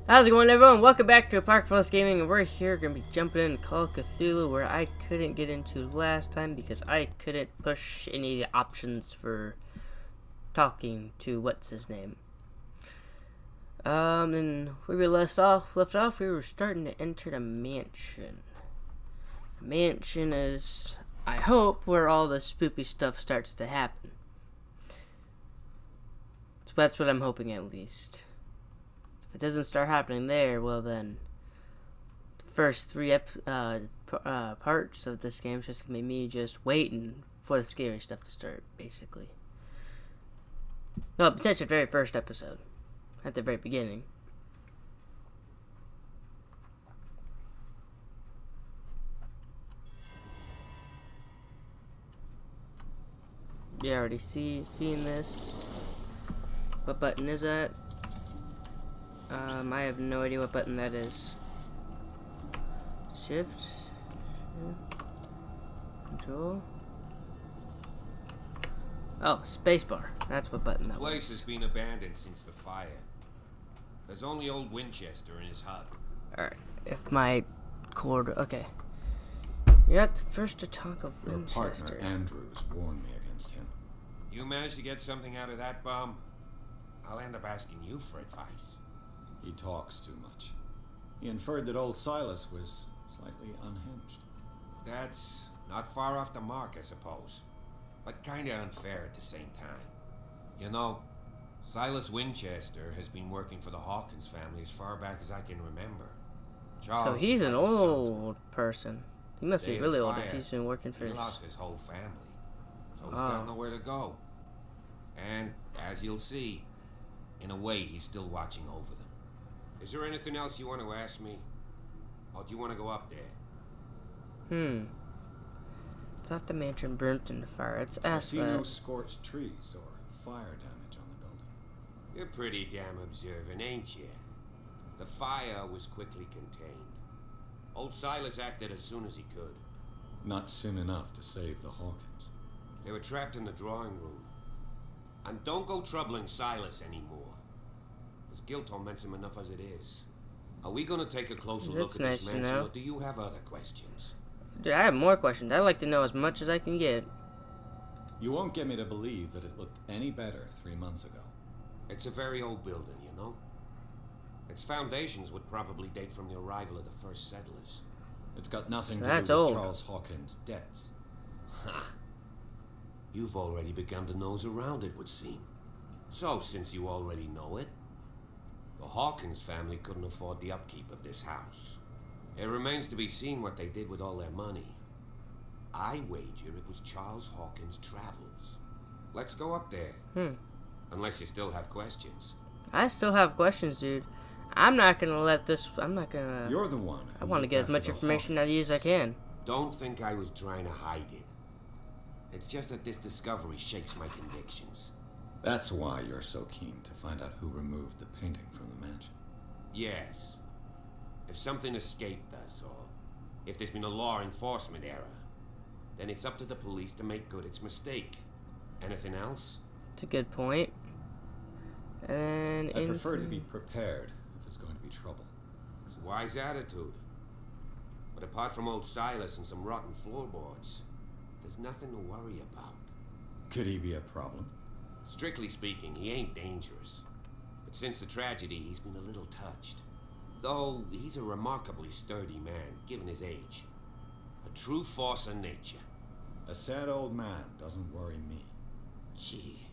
How's it going, everyone? Welcome back to Park Plus Gaming, and we're here going to be jumping into Call of Cthulhu, where I couldn't get into last time because I couldn't push any of the options for talking to what's his name. And where we left off, we were starting to enter the mansion. The mansion is, I hope, where all the spoopy stuff starts to happen. So that's what I'm hoping, at least. If it doesn't start happening there, well then, the first three parts of this game is just gonna be me just waiting for the scary stuff to start, basically. No, potentially the very first episode, at the very beginning. You already seen this. What button is that? I have no idea what button that is. Shift. Control. Oh, spacebar. That's what button that was. The place has been abandoned since the fire. There's only old Winchester in his hut. Alright, if my cord... Okay. You're not the first to talk of Your Winchester. partner, Andrews, warned me against him. You managed to get something out of that bum? I'll end up asking you for advice. He talks too much. He inferred that old Silas was slightly unhinged. That's not far off the mark, I suppose. But kinda unfair at the same time. You know, Silas Winchester has been working for the Hawkins family as far back as I can remember. So he's an old person. He must be really old if he's been working for He lost his whole family. So he's got nowhere to go. And, as you'll see, in a way he's still watching over them. Is there anything else you want to ask me? Or do you want to go up there? Thought the mansion burnt in the fire. Let's I ask see that. no scorched trees or fire damage on the building. You're pretty damn observant, ain't you? The fire was quickly contained. Old Silas acted as soon as he could. Not soon enough to save the Hawkins. They were trapped in the drawing room. And don't go troubling Silas anymore. His guilt torments him enough as it is. Are we going to take a closer look at this mansion, or do you have other questions? Dude, I have more questions. I'd like to know as much as I can get. You won't get me to believe that it looked any better 3 months ago. It's a very old building, you know? Its foundations would probably date from the arrival of the first settlers. It's got nothing So to that's do with old. Charles Hawkins' debts. Ha! You've already begun to nose around, it would seem. So, since you already know it, the Hawkins family couldn't afford the upkeep of this house. It remains to be seen what they did with all their money. I wager it was Charles Hawkins' travels. Let's go up there. Unless you still have questions. I still have questions, dude. I'm not gonna let this. I'm not gonna. You're the one. I want to get as much information out of you as I can. Don't think I was trying to hide it. It's just that this discovery shakes my convictions. That's why you're so keen to find out who removed the painting from the mansion. Yes. If something escaped us, or if there's been a law enforcement error, then it's up to the police to make good its mistake. Anything else? It's a good point. And I prefer to be prepared if there's going to be trouble. It's a wise attitude. But apart from old Silas and some rotten floorboards, there's nothing to worry about. Could he be a problem? Strictly speaking, he ain't dangerous. But since the tragedy, he's been a little touched. Though he's a remarkably sturdy man, given his age. A true force of nature. A sad old man doesn't worry me. Gee,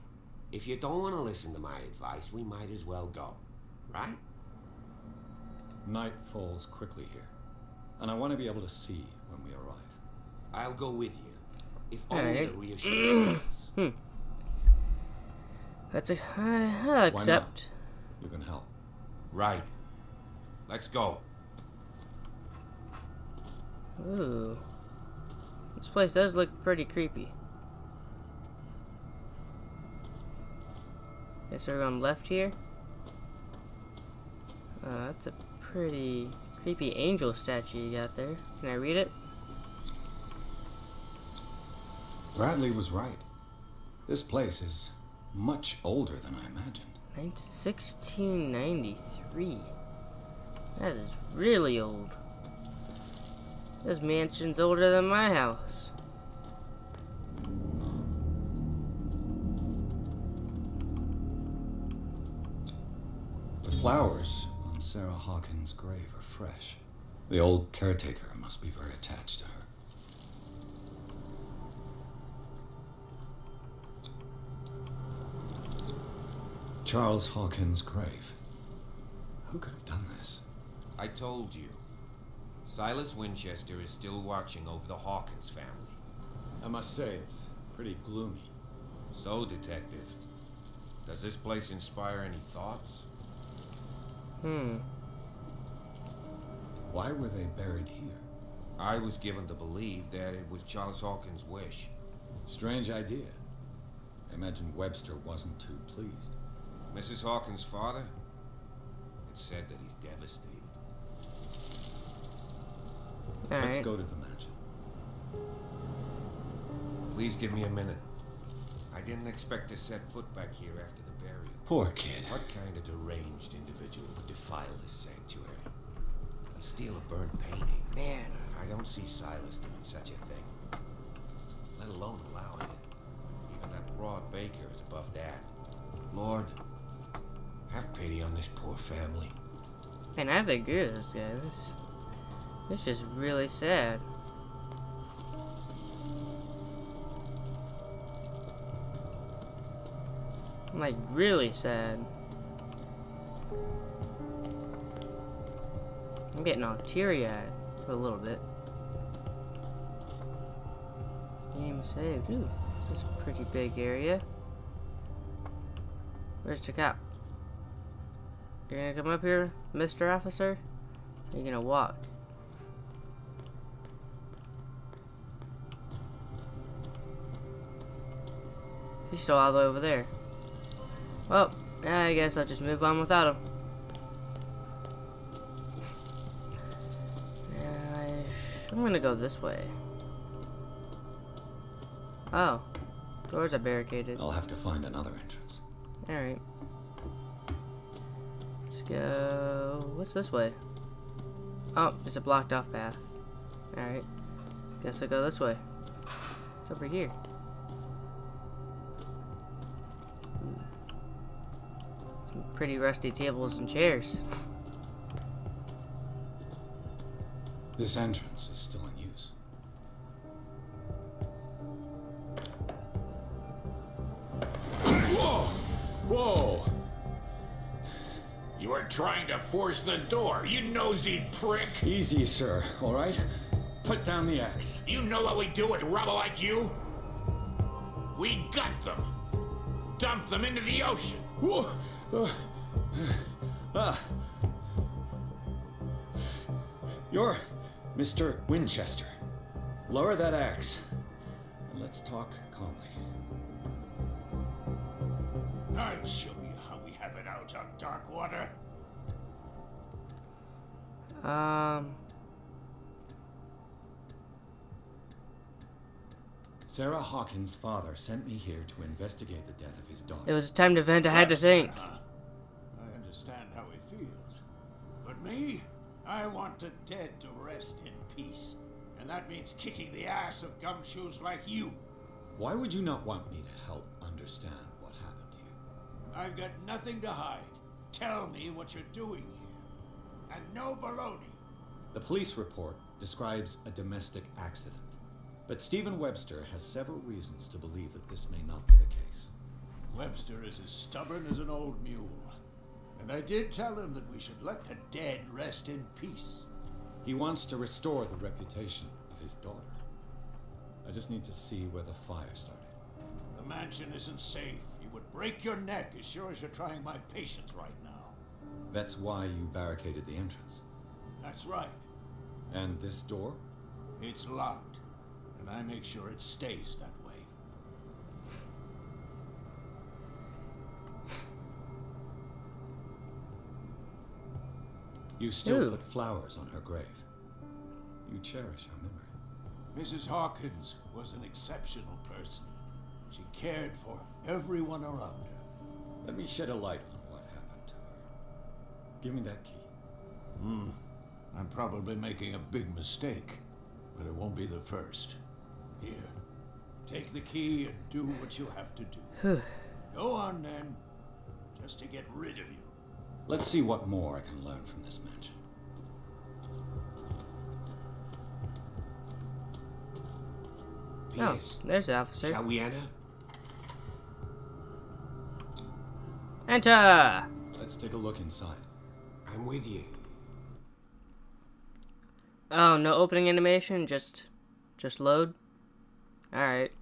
if you don't want to listen to my advice, we might as well go. Right? Night falls quickly here, and I want to be able to see when we arrive. I'll go with you, if only to reassure Silas. That's a. I'll accept. You can help. Right. Let's go. Ooh. This place does look pretty creepy. Guess we're going left here. That's a pretty creepy angel statue you got there. Can I read it? Bradley was right. This place is much older than I imagined. 1693. That is really old. This mansion's older than my house. The flowers on Sarah Hawkins' grave are fresh. The old caretaker must be very attached to her. Charles Hawkins' grave. Who could have done this? I told you. Silas Winchester is still watching over the Hawkins family. I must say, it's pretty gloomy. So, Detective, does this place inspire any thoughts? Why were they buried here? I was given to believe that it was Charles Hawkins' wish. Strange idea. I imagine Webster wasn't too pleased. Mrs. Hawkins' father? It's said that he's devastated. Let's go to the mansion. Please give me a minute. I didn't expect to set foot back here after the burial. Poor kid. What kind of deranged individual would defile this sanctuary and steal a burnt painting? Man. I don't see Silas doing such a thing, let alone allowing it. Even that Rod Baker is above that. Lord, have pity on this poor family. Man, I have to agree with this guy. This is just really sad. I'm like really sad. I'm getting all teary-eyed for a little bit. Game saved. Ooh, this is a pretty big area. Where's the cop? You're gonna come up here, Mr. Officer? Or are you gonna walk? He's still all the way over there. Well, I guess I'll just move on without him. I'm gonna go this way. Oh, doors are barricaded. I'll have to find another entrance. Alright. Let's go. What's this way? Oh, it's a blocked off path. Alright. Guess I'll go this way. It's over here. Some pretty rusty tables and chairs. This entrance is still in use. Whoa! Whoa! You were trying to force the door, you nosy prick! Easy, sir, all right? Put down the axe. You know what we do with rubble like you? We gut them. Dump them into the ocean. Whoa! You're Mr. Winchester. Lower that axe. And let's talk calmly. I'll show you how we have it out on dark water. Sarah Hawkins' father sent me here to investigate the death of his daughter. It was time to vent. I had to think. I understand how he feels. But me, I want the dead to rest in peace. And that means kicking the ass of gumshoes like you. Why would you not want me to help understand what happened here? I've got nothing to hide. Tell me what you're doing here. And no baloney. The police report describes a domestic accident. But Stephen Webster has several reasons to believe that this may not be the case. Webster is as stubborn as an old mule. And I did tell him that we should let the dead rest in peace. He wants to restore the reputation of his daughter. I just need to see where the fire started. The mansion isn't safe. You would break your neck as sure as you're trying my patience right now. That's why you barricaded the entrance. That's right. And this door? It's locked. And I make sure it stays that way. You still Ooh. put flowers on her grave. You cherish her memory. Mrs. Hawkins was an exceptional person. She cared for everyone around her. Let me shed a light on what happened to her. Give me that key. I'm probably making a big mistake, but it won't be the first. Here, take the key and do what you have to do. Go on then, just to get rid of you. Let's see what more I can learn from this mansion. Pierce, Oh, there's the officer. shall we enter? Enter! Let's take a look inside. I'm with you. Oh, no opening animation, just load. All right.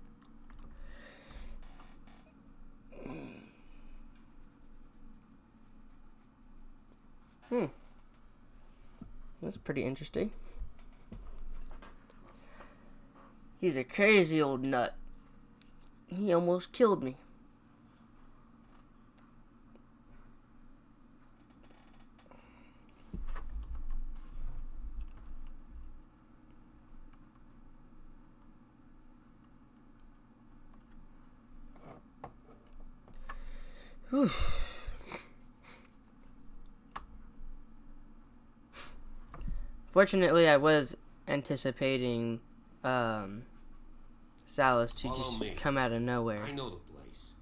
That's pretty interesting. He's a crazy old nut. He almost killed me. Whew. Fortunately, I was anticipating Salas to Follow just me. come out of nowhere. I know the place.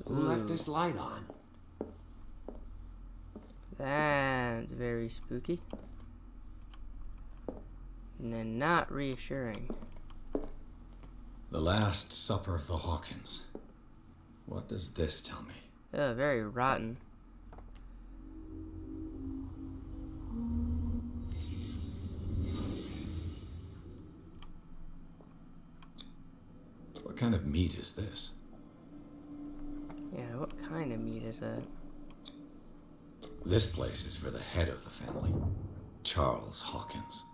Who left this light on? That's very spooky. And then not reassuring. The Last Supper of the Hawkins. What does this tell me? Oh, very rotten. What kind of meat is this? Yeah, what kind of meat is that? This place is for the head of the family, Charles Hawkins.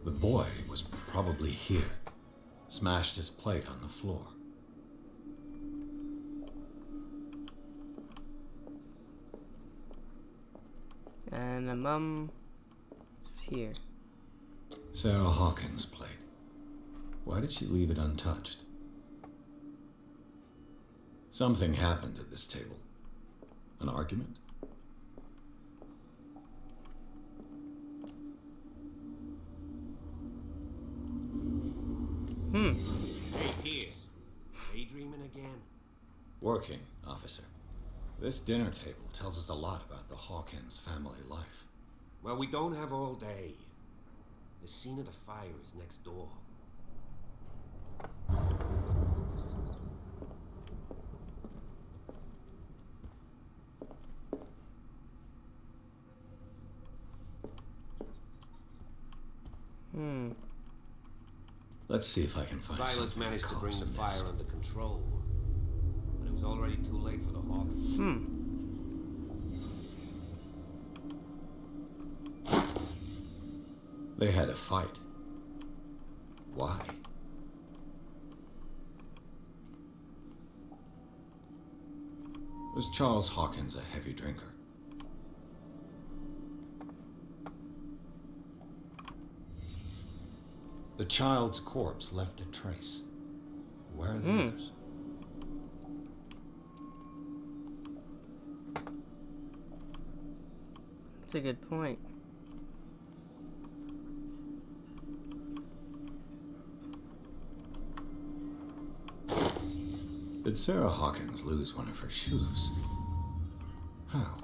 The boy was probably here, smashed his plate on the floor. And the mum is here. Sarah Hawkins' plate. Why did she leave it untouched? Something happened at this table. An argument? Hey, Pierce. Daydreaming again? Working, officer. This dinner table tells us a lot about the Hawkins family life. Well, we don't have all day. The scene of the fire is next door. Let's see if I can find Silas something managed to bring the cops fire missed. under control, but it was already too late for the Hawkins. They had a fight. Why? Was Charles Hawkins a heavy drinker? The child's corpse left a trace. Where are the others? That's a good point. Did Sarah Hawkins lose one of her shoes? How?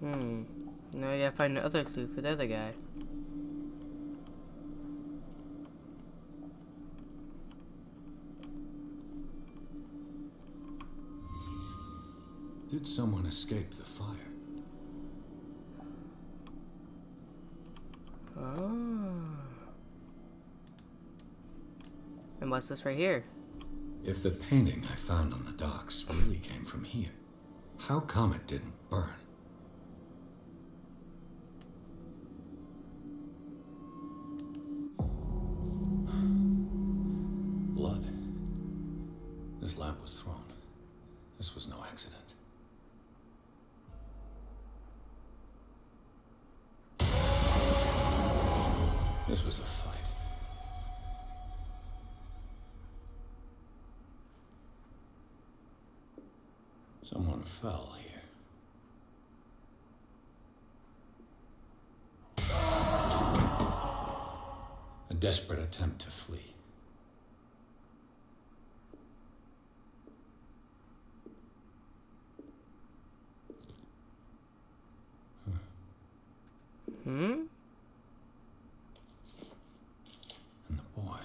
Now you gotta find another clue for the other guy. Did someone escape the fire? Oh. And what's this right here? If the painting I found on the docks really came from here, how come it didn't burn? Blood. This lamp was thrown. This was no accident. This was a fight. Someone fell here. A desperate attempt to flee. Hmm? And the boy.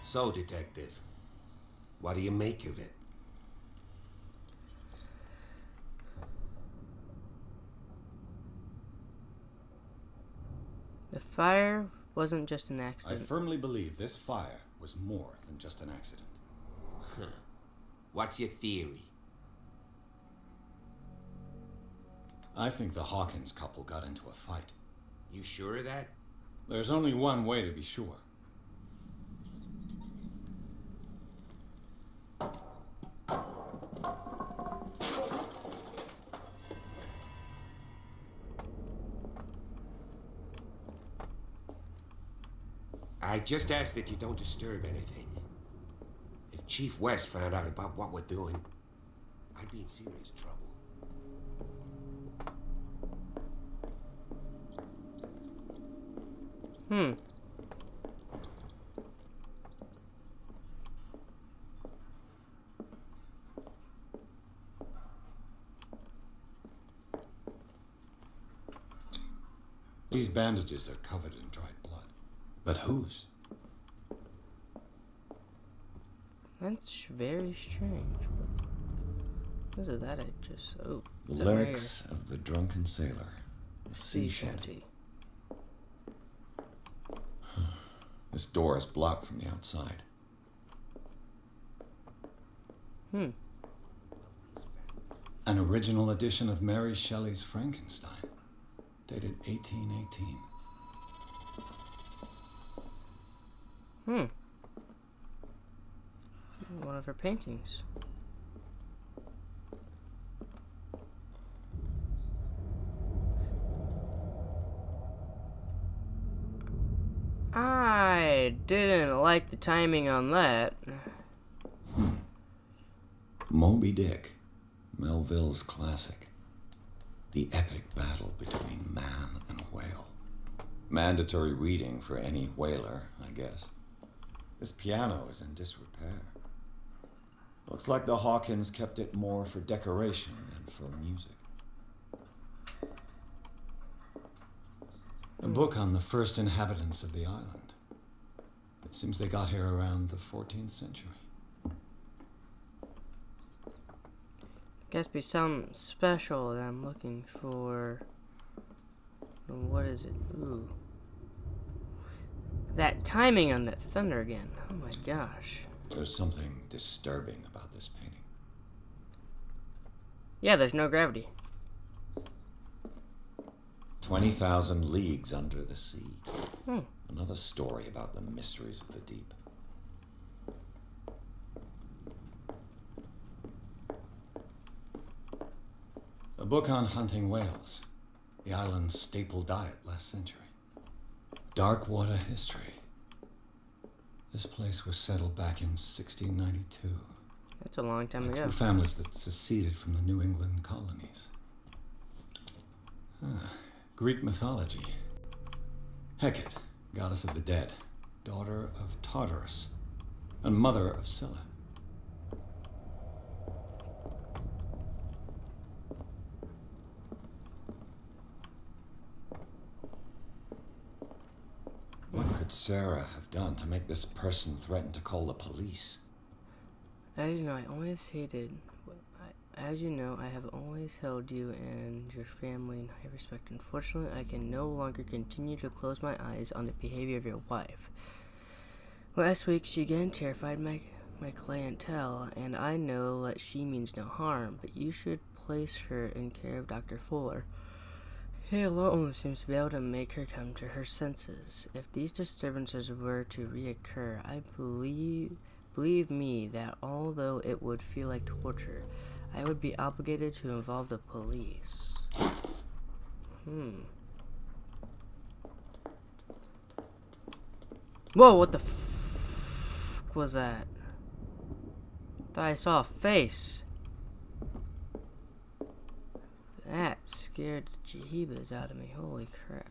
So, Detective, what do you make of it? The fire wasn't just an I accident. firmly believe this fire was more than just an accident. What's your theory? I think the Hawkins couple got into a fight. You sure of that? There's only one way to be sure. I just ask that you don't disturb anything. If Chief West found out about what we're doing, I'd be in serious trouble. Hmm. These bandages are covered in dried blood. But whose? That's very strange. What is it that I just... Oh. The is that right lyrics of the drunken sailor. The here? sea shanty. This door is blocked from the outside. Hmm. An original edition of Mary Shelley's Frankenstein, dated 1818. Hmm. One of her paintings. I didn't like the timing on that. Moby Dick, Melville's classic. The epic battle between man and whale. Mandatory reading for any whaler, I guess. This piano is in disrepair. Looks like the Hawkins kept it more for decoration than for music. A book on the first inhabitants of the island. It seems they got here around the 14th century. Guess be something special that I'm looking for. What is it? Ooh. That timing on that thunder again. Oh my gosh. There's something disturbing about this painting. Yeah, there's no gravity. 20,000 leagues under the sea. Hmm. Another story about the mysteries of the deep. A book on hunting whales. The island's staple diet last century. Dark water history. This place was settled back in 1692. That's a long time By ago. two families that seceded from the New England colonies. Greek mythology. Hecate, goddess of the dead, daughter of Tartarus, and mother of Scylla. What could Sarah have done to make this person threaten to call the police? As you know, I always hated. As you know, I have always held you and your family in high respect. Unfortunately, I can no longer continue to close my eyes on the behavior of your wife. Last week, she again terrified my clientele, and I know that she means no harm, but you should place her in care of Dr. Fuller. He alone seems to be able to make her come to her senses. If these disturbances were to reoccur, I believe me that although it would feel like torture, I would be obligated to involve the police. Whoa, what the was that? Thought I saw a face. That scared the jeebas out of me. Holy crap.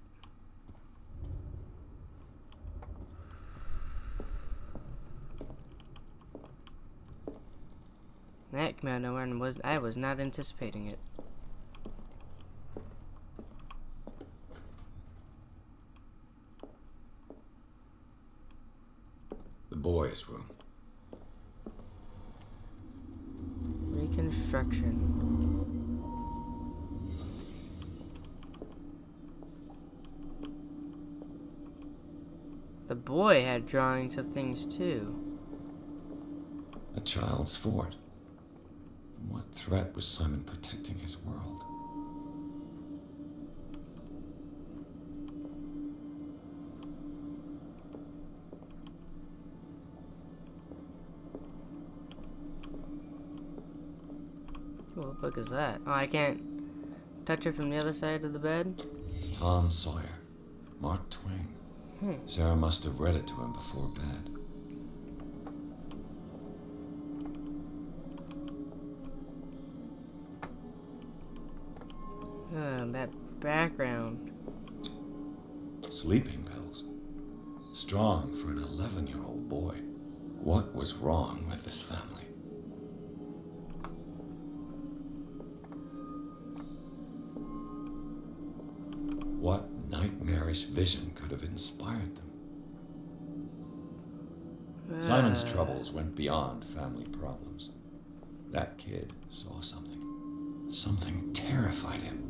That came out of nowhere and I was not anticipating it. The boys' room. Reconstruction. The boy had drawings of things too. A child's fort. From what threat was Simon protecting his world? What book is that? Oh, I can't touch it from the other side of the bed? Tom Sawyer. Mark Twain. Sarah must have read it to him before bed. That background. Sleeping pills. Strong for an 11-year-old boy. What was wrong with this family? What nightmarish vision could have inspired them? Simon's troubles went beyond family problems. That kid saw something. Something terrified him.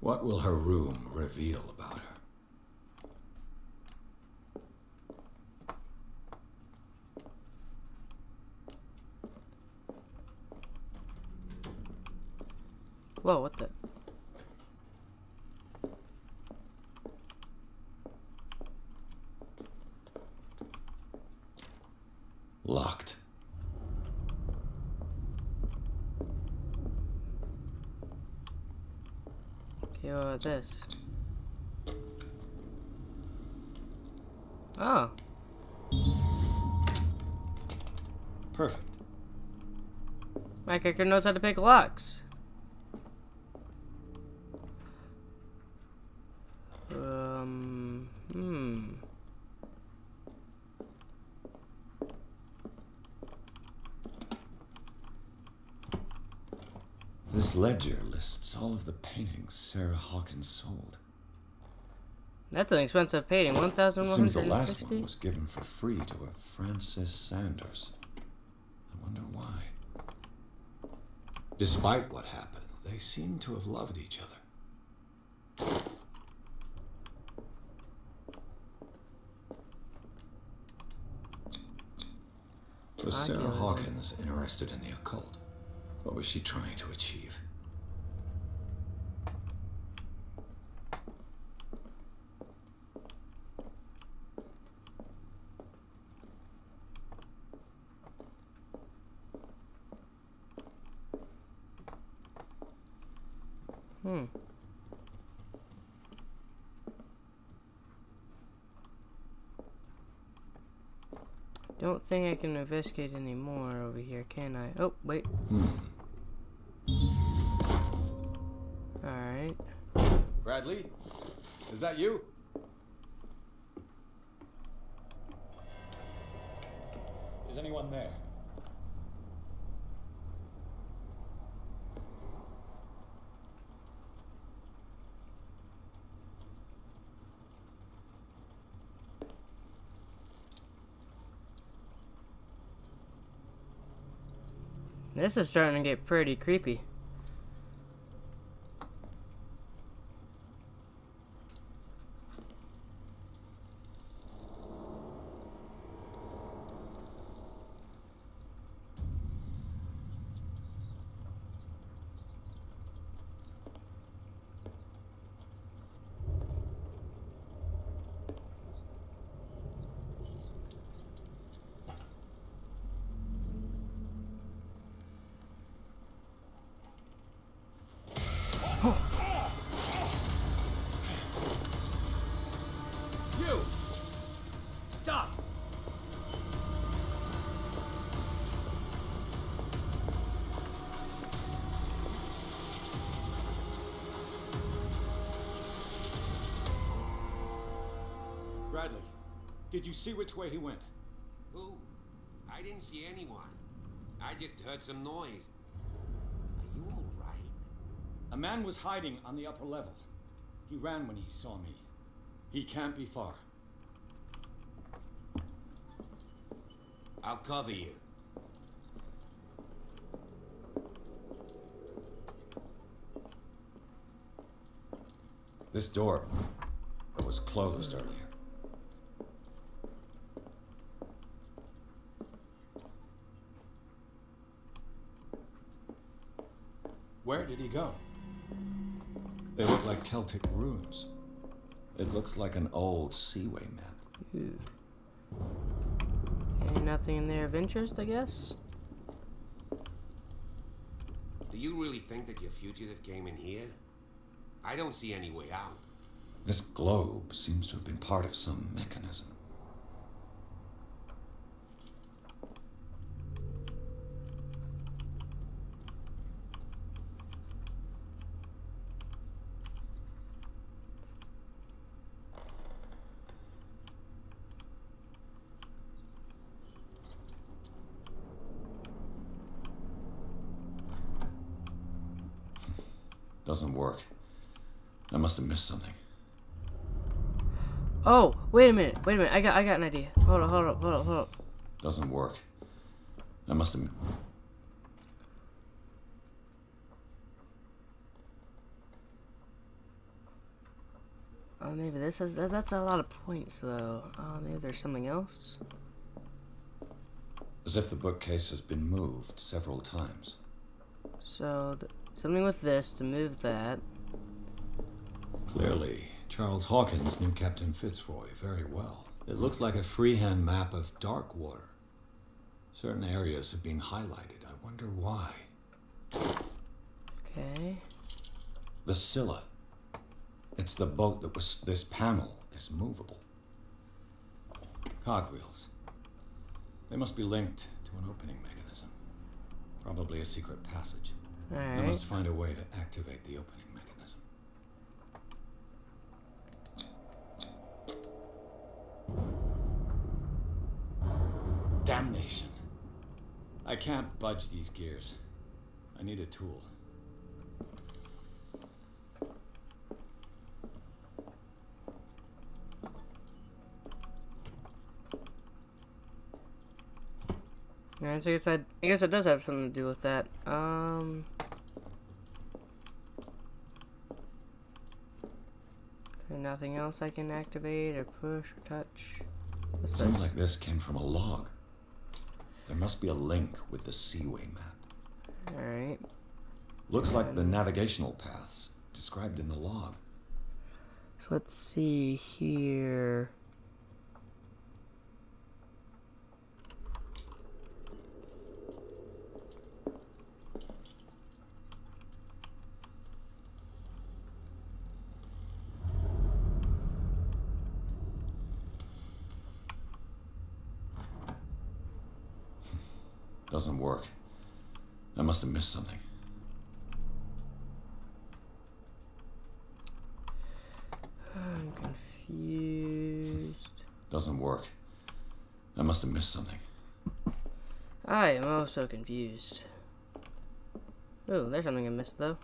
What will her room reveal about her? Whoa, what the? Locked. Okay, what about this? Oh. Perfect. My character knows how to pick locks. This ledger lists all of the paintings Sarah Hawkins sold. That's an expensive painting. It seems the last 1,160. one was given for free to a Francis Sanders. I wonder why. Despite what happened, they seem to have loved each other. Was Sarah Oculism. Hawkins interested in the occult? What was she trying to achieve? Don't think I can investigate anymore over here, can I? Oh, wait. Alright. Bradley? Is that you? Is anyone there? This is starting to get pretty creepy. Stop! Bradley, did you see which way he went? Who? I didn't see anyone. I just heard some noise. Are you all right? A man was hiding on the upper level. He ran when he saw me. He can't be far. I'll cover you. This door was closed earlier. Where did he go? They look like Celtic runes. It looks like an old seaway map. Ooh. And nothing in there of interest, I guess? Do you really think that your fugitive came in here? I don't see any way out. This globe seems to have been part of some mechanism. Doesn't work. I must have missed something. Oh, wait a minute. I got an idea. Hold up. Doesn't work. I must have... Maybe that's a lot of points, though. Maybe there's something else? As if the bookcase has been moved several times. So, something with this to move that. Clearly, Charles Hawkins knew Captain Fitzroy very well. It looks like a freehand map of dark water. Certain areas have been highlighted. I wonder why. Okay. The Scylla. It's the boat that was... This panel is movable. Cogwheels. They must be linked to an opening mechanism. Probably a secret passage. I Alright. must find a way to activate the opening mechanism. Damnation. I can't budge these gears. I need a tool. Alright, so I guess it does have something to do with that. Okay, nothing else I can activate or push or touch. What's Seems this? like this came from a log. There must be a link with the Seaway map. Alright. Looks like the navigational paths described in the log. So let's see here. Doesn't work. I must have missed something. I'm confused. Doesn't work. I must have missed something. I am also confused. Oh, there's something I missed though.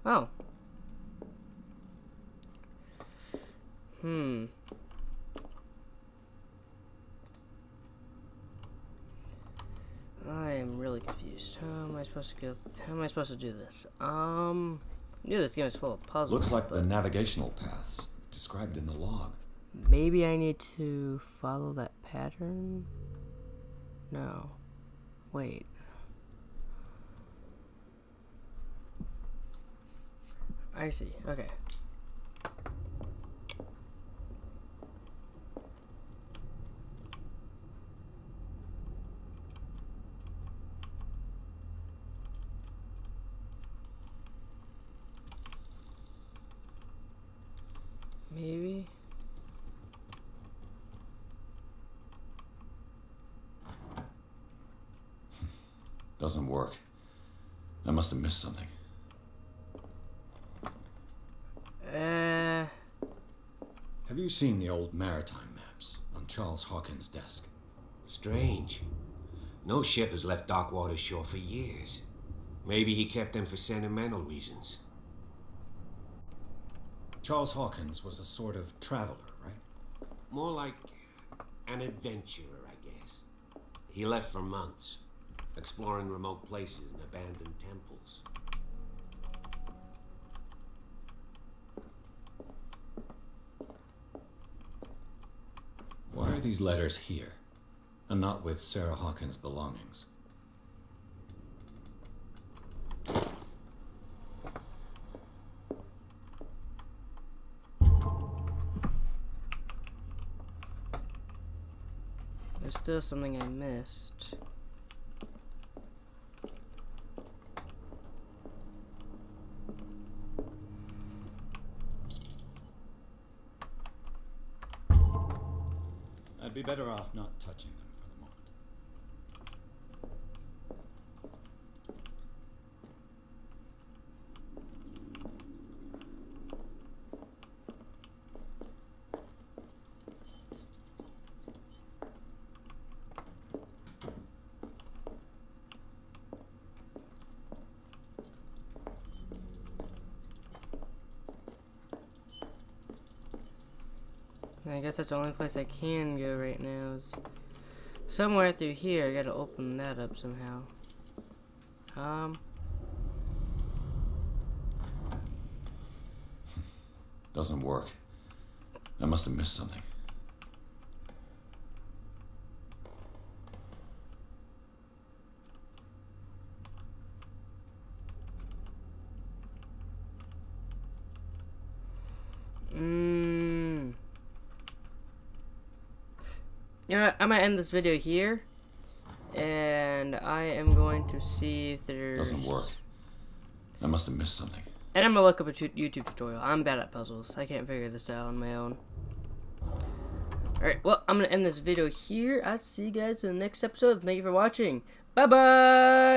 Oh. I am really confused. How am I supposed to do this? I knew this game is full of puzzles. Looks like the but navigational paths described in the log. maybe I need to follow that pattern? No. Wait. I see. Okay. Maybe. Doesn't work. I must have missed something. Have you seen the old maritime maps on Charles Hawkins' desk? Strange. No ship has left Darkwater shore for years. Maybe he kept them for sentimental reasons. Charles Hawkins was a sort of traveler, right? More like an adventurer, I guess. He left for months, exploring remote places and abandoned temples. Why are these letters here, and not with Sarah Hawkins' belongings? There's still something I missed. I'd be better off not touching them for the moment. I guess that's the only place I can go right now is somewhere through here. I gotta open that up somehow. Doesn't work. I must have missed something. You know what? I'm gonna end this video here, and I am going to see if there's... Doesn't work. I must have missed something. And I'm gonna look up a YouTube tutorial. I'm bad at puzzles. I can't figure this out on my own. Alright, well, I'm gonna end this video here. I'll see you guys in the next episode. Thank you for watching. Bye-bye!